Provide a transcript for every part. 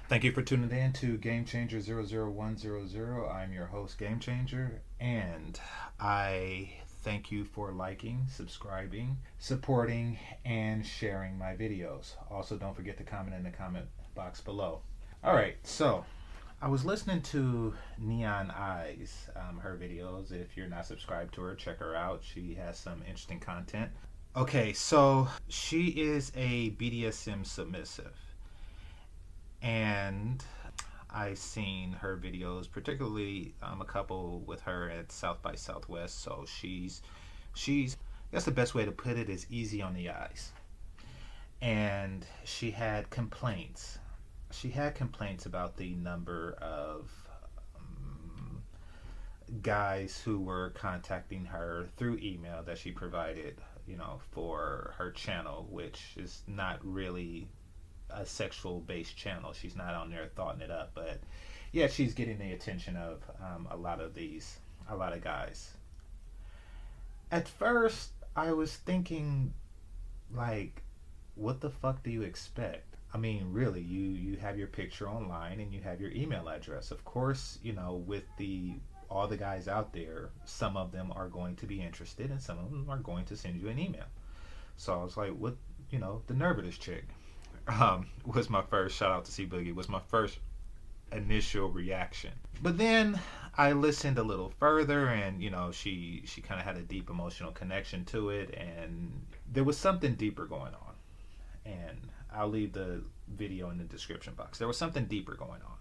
Thank you for tuning in to Game Changer 00100. I'm your host, Game Changer, and I thank you for liking, subscribing, supporting, and sharing my videos. Also, don't forget to comment in the comment box below. All right, so I was listening to Neon Eyes, her videos. If you're not subscribed to her, check her out. She has some interesting content. Okay, so she is a BDSM submissive. And I seen her videos, particularly a couple with her at South by Southwest. So she's I guess the best way to put it is easy on the eyes. And she had complaints. She had complaints about the number of um, guys who were contacting her through email that she provided, for her channel, which is not really a sexual based channel. She's not on there thoughting it up, but yeah, she's getting the attention of a lot of guys. At first, I was thinking, like, what the fuck do you expect? I mean, really, you have your picture online and you have your email address. Of course, with the all the guys out there, some of them are going to be interested and some of them are going to send you an email. So I was like, what, the nerve of this chick. Was my first shout out to C Boogie was my first initial reaction. But then I listened a little further, and she kind of had a deep emotional connection to it, and there was something deeper going on. And I'll leave the video in the description box. There was something deeper going on,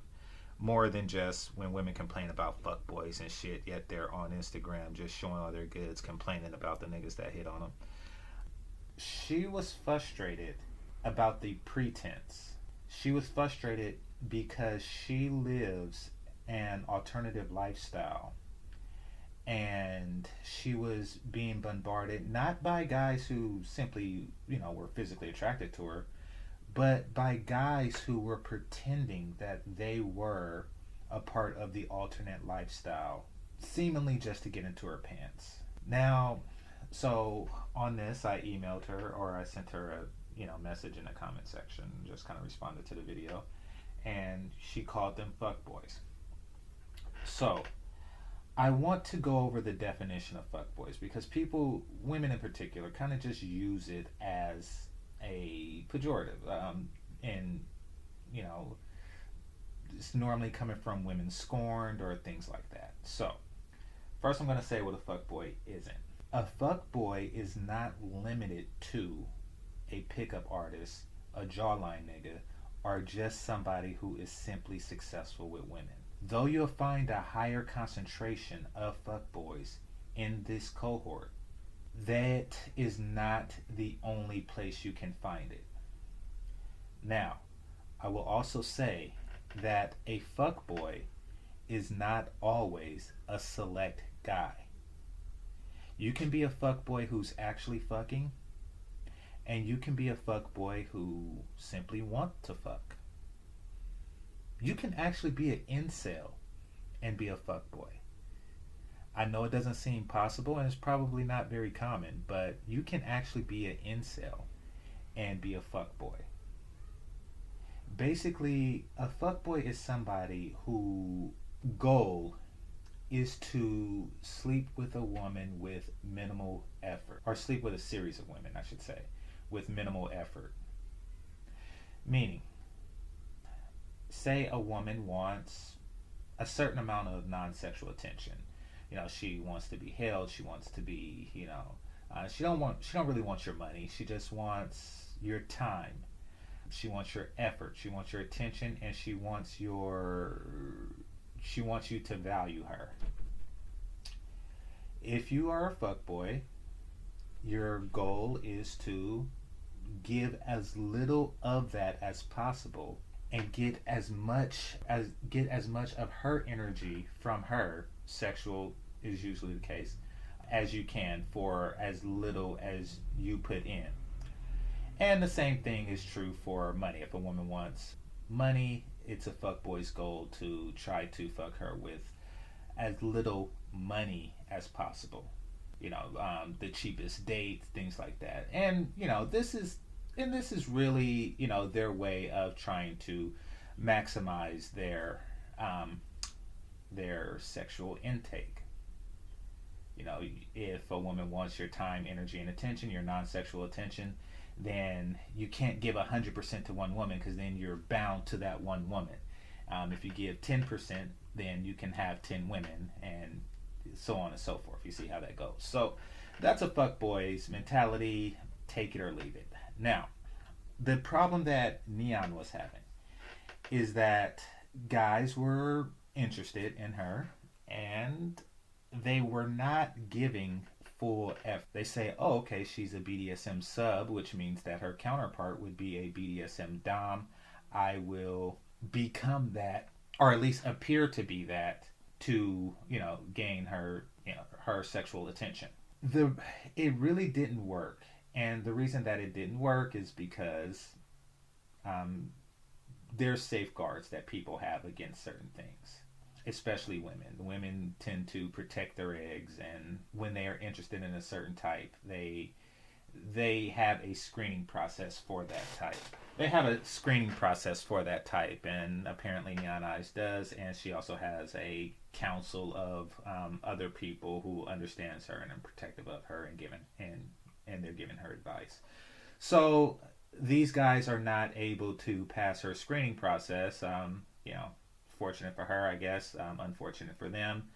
more than just when women complain about fuck boys and shit, yet they're on Instagram just showing all their goods, complaining about the niggas that hit on them. She was frustrated about the pretense. She was frustrated because she lives an alternative lifestyle, and she was being bombarded not by guys who simply, were physically attracted to her, but by guys who were pretending that they were a part of the alternate lifestyle, seemingly just to get into her pants. Now, so on this, I emailed her, or I sent her a message in the comment section, just kind of responded to the video, and she called them fuckboys. So I want to go over the definition of fuckboys because people, women in particular, kind of just use it as a pejorative, and it's normally coming from women scorned or things like that. So first, I'm going to say what a fuckboy isn't. A fuckboy is not limited to a pickup artist, a jawline nigga, or just somebody who is simply successful with women. Though you'll find a higher concentration of fuckboys in this cohort, that is not the only place you can find it. Now, I will also say that a fuckboy is not always a select guy. You can be a fuckboy who's actually fucking, and you can be a fuckboy who simply want to fuck. You can actually be an incel and be a fuckboy. I know it doesn't seem possible and it's probably not very common, but you can actually be an incel and be a fuckboy. Basically, a fuckboy is somebody whose goal is to sleep with a woman with minimal effort, or sleep with a series of women, I should say, with minimal effort. Meaning, say a woman wants a certain amount of non-sexual attention. She wants to be held. She wants to be, she don't really want your money. She just wants your time. She wants your effort. She wants your attention, and she wants you to value her. If you are a fuckboy, your goal is to give as little of that as possible and get as much of her energy from her, sexual is usually the case, as you can for as little as you put in. And the same thing is true for money. If a woman wants money, it's a fuckboy's goal to try to fuck her with as little money as possible. The cheapest dates, things like that. And this is really their way of trying to maximize um, their sexual intake. You know, if a woman wants your time, energy, and attention, your non-sexual attention, then you can't give 100% to one woman because then you're bound to that one woman. If you give 10%, then you can have 10 women, and so on and so forth. You see how that goes. So that's a fuckboy's mentality. Take it or leave it. Now, the problem that Neon was having is that guys were interested in her and they were not giving full F. They say, oh, okay, she's a BDSM sub, which means that her counterpart would be a BDSM dom. I will become that, or at least appear to be that, to, you know, gain her, you know, her sexual attention. It really didn't work. And the reason that it didn't work is because there's safeguards that people have against certain things, especially women. Women tend to protect their eggs, and when they are interested in a certain type, they have a screening process for that type. They have a screening process for that type, and apparently Neon Eyes does, and she also has a council of other people who understands her and are protective of her and they're giving her advice. So these guys are not able to pass her screening process. You know, fortunate for her, I guess. Unfortunate for them.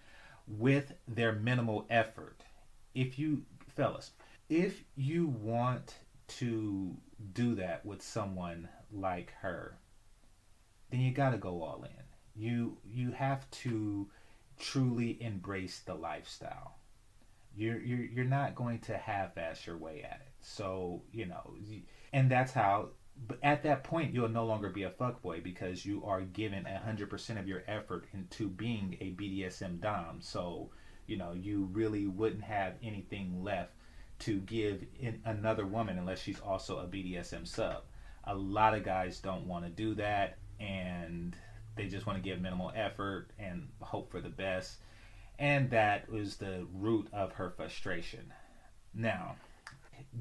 With their minimal effort. Fellas, if you want to do that with someone like her, then you got to go all in. You have to truly embrace the lifestyle. You're not going to half-ass your way at it. So, you know, and that's how. But at that point, you'll no longer be a fuckboy because you are given 100% of your effort into being a BDSM dom. So, you know, you really wouldn't have anything left to give in another woman unless she's also a BDSM sub. A lot of guys don't want to do that, and they just want to give minimal effort and hope for the best. And that was the root of her frustration. Now,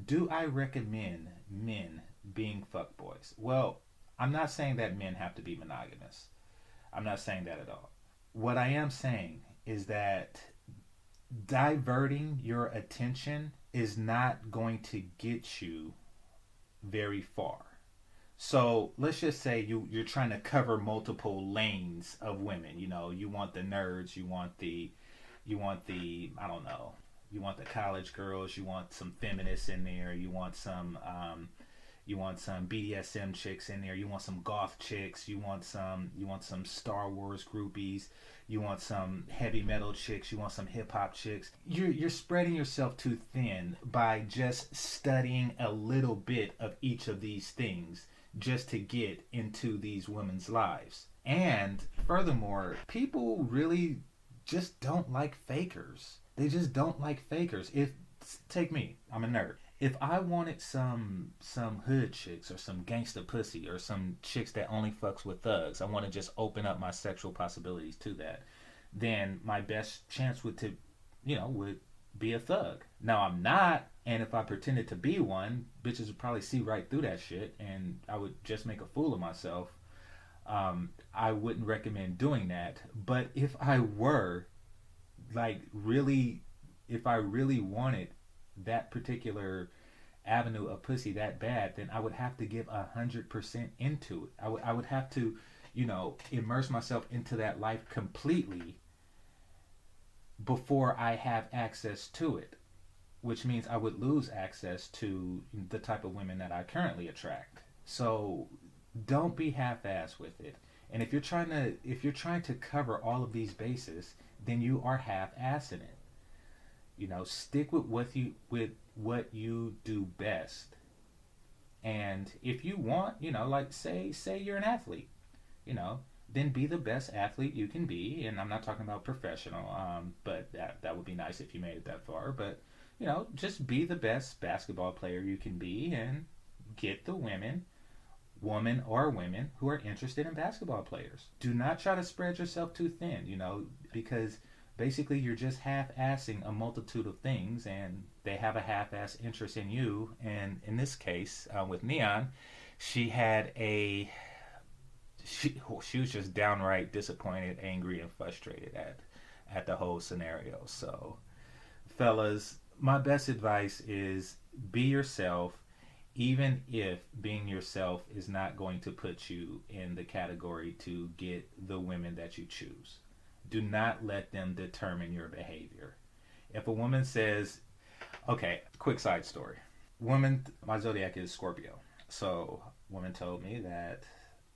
do I recommend men being fuckboys? Well, I'm not saying that men have to be monogamous. I'm not saying that at all. What I am saying is that diverting your attention is not going to get you very far. So let's just say you're trying to cover multiple lanes of women. You know, you want the nerds, you want the I don't know, you want the college girls, you want some feminists in there, you want some BDSM chicks in there, you want some goth chicks, you want some Star Wars groupies, you want some heavy metal chicks, you want some hip hop chicks. You're spreading yourself too thin by just studying a little bit of each of these things just to get into these women's lives. And furthermore, people really just don't like fakers. They just don't like fakers. Take me, I'm a nerd. If I wanted some hood chicks or some gangsta pussy or some chicks that only fucks with thugs, I want to just open up my sexual possibilities to that, then my best chance would be a thug. Now I'm not, and if I pretended to be one, bitches would probably see right through that shit, and I would just make a fool of myself. I wouldn't recommend doing that. But if I were, if I really wanted that particular avenue of pussy that bad, then I would have to give 100% into it. I would have to, immerse myself into that life completely before I have access to it, which means I would lose access to the type of women that I currently attract. So don't be half-assed with it. And if you're trying to cover all of these bases, then you are half-assing it. Stick with what you do best. And if you want, say you're an athlete, then be the best athlete you can be. And I'm not talking about professional, but that would be nice if you made it that far. But, just be the best basketball player you can be and get the woman or women who are interested in basketball players. Do not try to spread yourself too thin, because basically you're just half-assing a multitude of things, and they have a half-ass interest in you. And in this case, with Neon, she had a she was just downright disappointed, angry, and frustrated at the whole scenario. So, fellas, my best advice is be yourself, even if being yourself is not going to put you in the category to get the women that you choose. Do not let them determine your behavior. If a woman says, okay, quick side story. Woman, my zodiac is Scorpio. So, woman told me that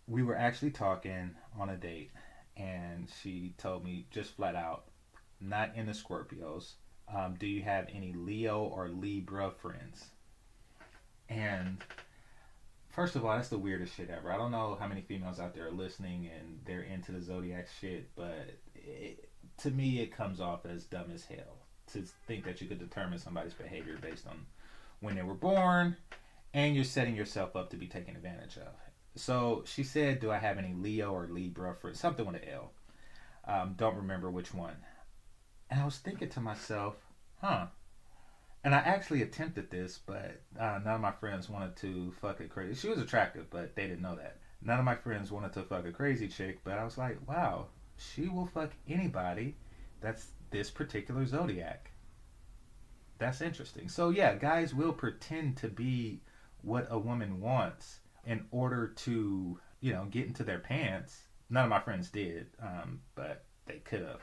we were actually talking on a date, and she told me just flat out, not into Scorpios. Do you have any Leo or Libra friends? And first of all, that's the weirdest shit ever. I don't know how many females out there are listening and they're into the zodiac shit, but to me, it comes off as dumb as hell to think that you could determine somebody's behavior based on when they were born, and you're setting yourself up to be taken advantage of. So she said, "Do I have any Leo or Libra friends?" Something with an L. Don't remember which one. And I was thinking to myself, huh. And I actually attempted this, but none of my friends wanted to fuck a crazy. She was attractive, but they didn't know that. None of my friends wanted to fuck a crazy chick, but I was like, wow, she will fuck anybody that's this particular zodiac. That's interesting. So yeah, guys will pretend to be what a woman wants in order to, get into their pants. None of my friends did, but they could have.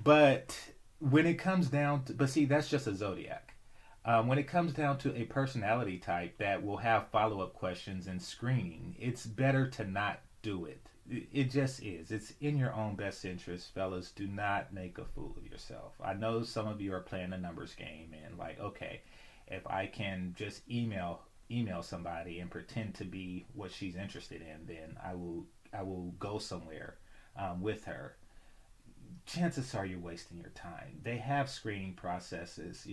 But when it comes down to, but see, that's just a zodiac. When it comes down to a personality type that will have follow up questions and screening, it's better to not do it. It just is. It's in your own best interest, fellas. Do not make a fool of yourself. I know some of you are playing a numbers game and like, okay, if I can just email somebody and pretend to be what she's interested in, then I will go somewhere with her. Chances are you're wasting your time. They have screening processes.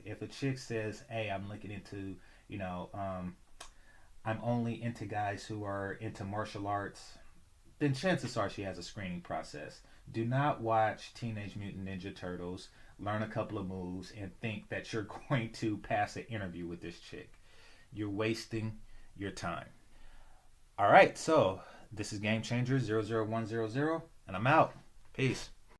If a chick says, "Hey, I'm looking into, I'm only into guys who are into martial arts," then chances are she has a screening process. Do not watch Teenage Mutant Ninja Turtles, learn a couple of moves, and think that you're going to pass an interview with this chick. You're wasting your time. All right, so this is Game Changer 00100, and I'm out. Peace.